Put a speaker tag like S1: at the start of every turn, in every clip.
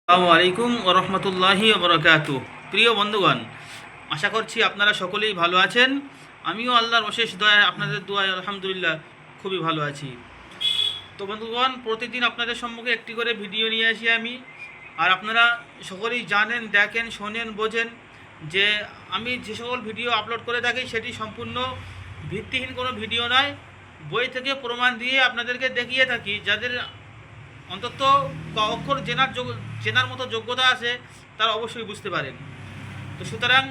S1: আসসালামু আলাইকুম ওয়া রাহমাতুল্লাহি ওয়া বারাকাতুহু। প্রিয় বন্ধুগণ, আশা করছি আপনারা সকলেই ভালো আছেন। আমিও আল্লাহর অশেষ দয়ায় আপনাদের দোয়ায় আলহামদুলিল্লাহ খুবই ভালো আছি। তো বন্ধুগণ, প্রতিদিন আপনাদের সম্মুখে একটি করে ভিডিও নিয়ে আসি আমি। আর আপনারা সকলেই জানেন, দেখেন, শোনেন, বোঝেন যে আমি যে সকল ভিডিও আপলোড করে থাকি সেটি সম্পূর্ণ ভিত্তিহীন কোনো ভিডিও নয়। বই থেকে প্রমাণ দিয়ে আপনাদেরকে দেখিয়ে থাকি, যাদের অন্তত অক্ষর চেনার মতো যোগ্যতা আছে তারা অবশ্যই বুঝতে পারেন। তো সুতরাং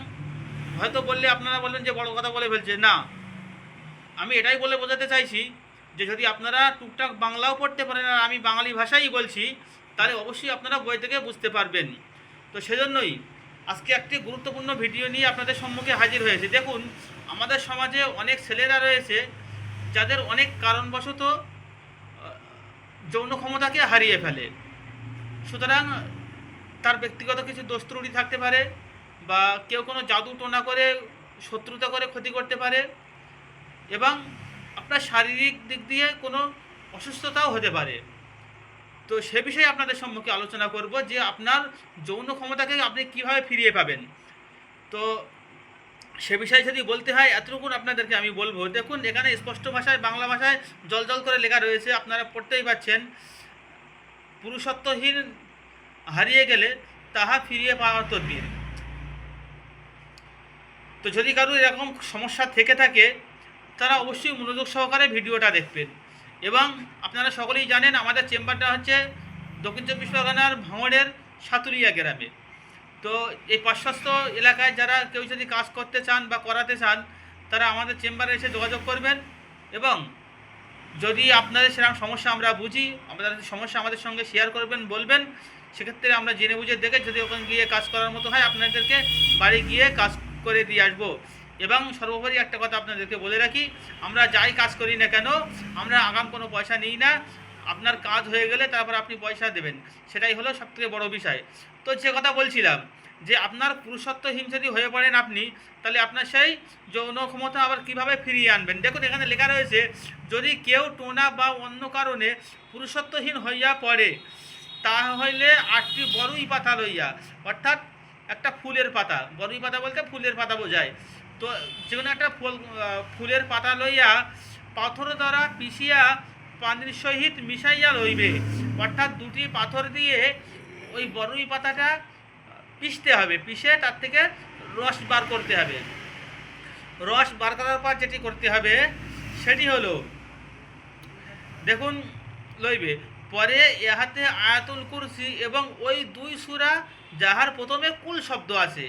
S1: হয়তো বললে আপনারা বললেন যে বড় কথা বলে ফেলছে, না, আমি এটাই বলে বোঝাতে চাইছি যে যদি আপনারা টুকটাক বাংলাও পড়তে পারেন আর আমি বাঙালি ভাষাই বলছি, তাহলে অবশ্যই আপনারা বই থেকে বুঝতে পারবেন। তো সেজন্যই আজকে একটি গুরুত্বপূর্ণ ভিডিও নিয়ে আপনাদের সম্মুখে হাজির হয়েছে। দেখুন, আমাদের সমাজে অনেক ছেলেরা রয়েছে যাদের অনেক কারণবশত যৌন ক্ষমতাকে হারিয়ে ফেলে। সুতরাং তার ব্যক্তিগত কিছু দোষ ত্রুটি থাকতে পারে, বা কেউ কোনো জাদু টোনা করে শত্রুতা করে ক্ষতি করতে পারে, এবং আপনার শারীরিক দিক দিয়ে কোনো অসুস্থতাও হতে পারে। তো সে বিষয়ে আপনাদের সম্মুখে আলোচনা করব যে আপনার যৌন ক্ষমতাকে আপনি কিভাবে ফিরিয়ে পাবেন। তো সে বিষয়ে যদি বলতে হয়, এতটুকুন আপনাদেরকে আমি বলবো। দেখুন, এখানে স্পষ্ট ভাষায় বাংলা ভাষায় জল করে লেখা রয়েছে, আপনারা পড়তেই পাচ্ছেন। পুরুষত্বহীন হারিয়ে গেলে তাহা ফিরিয়ে পাওয়ার তদবির। তো যদি কারোর এরকম সমস্যা থেকে থাকে তারা অবশ্যই মনোযোগ সহকারে ভিডিওটা দেখবেন। এবং আপনারা সকলেই জানেন আমাদের চেম্বারটা হচ্ছে দক্ষিণ চব্বিশ পরগনার ভাঙড়ের সাতুরিয়া গ্রামে। তো এই পার্শ্বস্থ এলাকায় যারা কেউ যদি কাজ করতে চান বা করাতে চান, তারা আমাদের চেম্বারে এসে যোগাযোগ করবেন। এবং যদি আপনাদের সেরকম সমস্যা আমরা বুঝি, আপনাদের সমস্যা আমাদের সঙ্গে শেয়ার করবেন, বলবেন। সেক্ষেত্রে আমরা জেনে বুঝে দেখে যদি ওখানে গিয়ে কাজ করার মতো হয়, আপনাদেরকে বাড়ি গিয়ে কাজ করে দিয়ে আসবো। এবং সর্বোপরি একটা কথা আপনাদেরকে বলে রাখি, আমরা যাই কাজ করি না কেন, আমরা আগাম কোনো পয়সা নিই না। আপনার কাজ হয়ে গেলে তারপর আপনি পয়সা দেবেন, সেটাই হলো সবথেকে বড় বিষয়। তো যে কথা বলছিলাম, যে আপনার পুরুষত্বহীন যদি হয়ে পড়েন আপনি, তাহলে আপনার সেই যৌন ক্ষমতা আবার কিভাবে ফিরিয়ে আনবেন। দেখুন, এখানে লেখা রয়েছে, যদি কেউ টোনা বা অন্য কারণে পুরুষত্বহীন হইয়া পড়ে, তাহলে 8টি বড়ই পাতা লইয়া, অর্থাৎ একটা ফুলের পাতা, বড়ই পাতা বলতে ফুলের পাতা বোঝায়। তো যে কোনো একটা ফুলের পাতা লইয়া পাথর দ্বারা পিষিয়া পানির সহিত মিশাইয়া লইবে। অর্থাৎ 2টি পাথর দিয়ে ওই বড়ই পাতাটা পিষতে হবে, পিষে তার থেকে রস বার করতে হবে। রস বার করার পর যেটি করতে হবে সেটি হলো, দেখুন, লইবে পরে ইহাতে আয়াতুল কুরসি এবং ওই 2 সূরা যাহার প্রথমে কুল শব্দ আছে,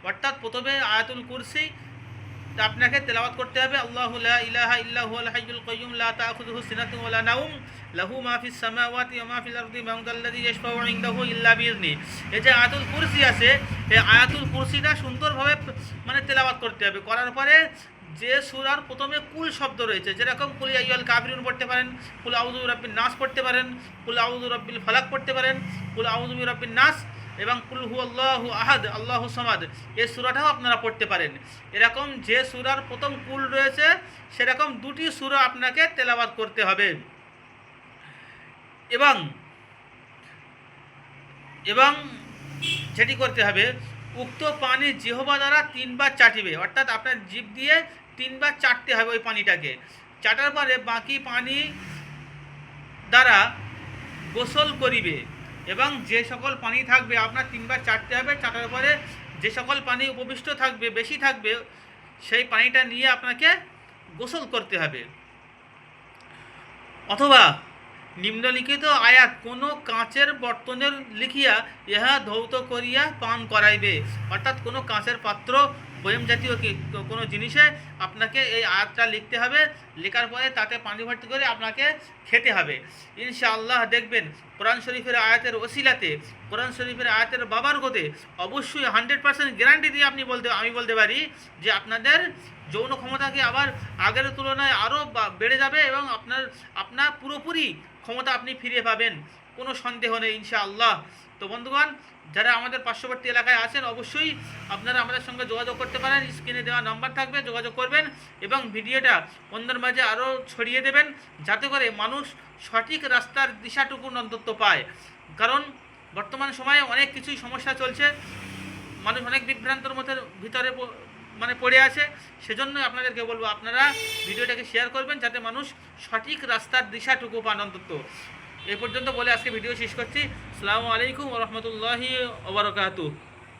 S1: অর্থাৎ প্রথমে আয়াতুল কুরসি আপনাকে তেলাওয়াত করতে হবে। আল্লাহু লা ইলাহা ইল্লা হুয়াল হাইয়ুল কাইয়্যুম লা তাখুযুহু সিনাতুন ওয়া লা নাওম লাহু মা ফিস সামাওয়াতি ওয়া মা ফিল আরদি মান যাল্লাযী ইয়াশফাউ ইনদাহু ইল্লা বিইذনি। এই যে আয়াতুল কুরসি আছে, এই আয়াতুল কুরসিটা সুন্দরভাবে মানে তেলাওয়াত করতে হবে। করার পরে যে সূরার প্রথমে কুল শব্দ রয়েছে, যেরকম কুল ইয়া আইয়ুহাল কাফিরুন পড়তে পারেন, কুল আউযু বিরাব্বিন নাস পড়তে পারেন, কুল আউযু বিরাব্বিল ফালাক পড়তে পারেন, কুল আউযু বিরাব্বিন নাস এবং কুল হুয়াল্লাহু আহাদ আল্লাহু সামাদ, এই সূরাটাও আপনারা পড়তে পারেন। এরকম যে সূরার প্রথম কুল রয়েছে সেরকম 2টি সূরা আপনাকে তেলাওয়াত করতে হবে। এবং এবং যেটি করতে হবে, উক্ত পানি জিহ্বা দ্বারা 3 বার চাটিবে, অর্থাৎ আপনার জিভ দিয়ে 3 বার চাটতে হবে ওই পানিটাকে। চাটার পরে বাকি পানি দ্বারা গোসল করিবে। এবং যে সকল পানি থাকবে আপনার 3 বার চাটতে হবে। চাটার পরে যে সকল পানি উপবিষ্ট থাকবে, বেশি থাকবে, সেই পানিটা নিয়ে আপনাকে গোসল করতে হবে। অথবা নিম্নলিখিত আয়াত কোনো কাঁচের বর্তনের লিখিয়া ইহা ধৌত করিয়া পান করাইবে। অর্থাৎ কোনো কাঁচের পাত্র, বয়ম জাতীয় কোনো জিনিসে আপনাকে এই আয়াতটা লিখতে হবে। লেখার পরে তাতে পানি ভর্তি করে আপনাকে খেতে হবে। ইনশাআল্লাহ দেখবেন কোরআন শরীফের আয়াতের ওসিলাতে, কোরআন শরীফের আয়াতের বাবারকতে অবশ্যই 100% গ্যারান্টি দিয়ে আমি বলতে পারি যে আপনাদের যৌন ক্ষমতাকে আবার আগের তুলনায় আরও বেড়ে যাবে এবং আপনার পুরোপুরি ক্ষমতা আপনি ফিরে পাবেন, কোনো সন্দেহ নেই ইনশাআল্লাহ। তো বন্ধুগণ, যারা আমাদের পার্শ্ববর্তী এলাকায় আছেন অবশ্যই আপনারা আমাদের সঙ্গে যোগাযোগ করতে পারেন। স্ক্রিনে দেওয়া নাম্বার থাকবে, যোগাযোগ করবেন এবং ভিডিওটা অন্যের মাঝে আরও ছড়িয়ে দেবেন, যাতে করে মানুষ সঠিক রাস্তার দিশাটুকু অন্তত পায়। কারণ বর্তমান সময়ে অনেক কিছুই সমস্যা চলছে, মানুষ অনেক বিভ্রান্তর মধ্যে ভিতরে মানে পড়ে আছে। সেজন্যই আপনাদেরকে বলবো আপনারা ভিডিওটাকে শেয়ার করবেন যাতে মানুষ সঠিক রাস্তার দিশাটুকু পান অন্তত। এই পর্যন্ত বলে আজকে ভিডিও শেষ করছি। আসসালামু আলাইকুম ওয়া রাহমাতুল্লাহি ওয়া বারাকাতুহু।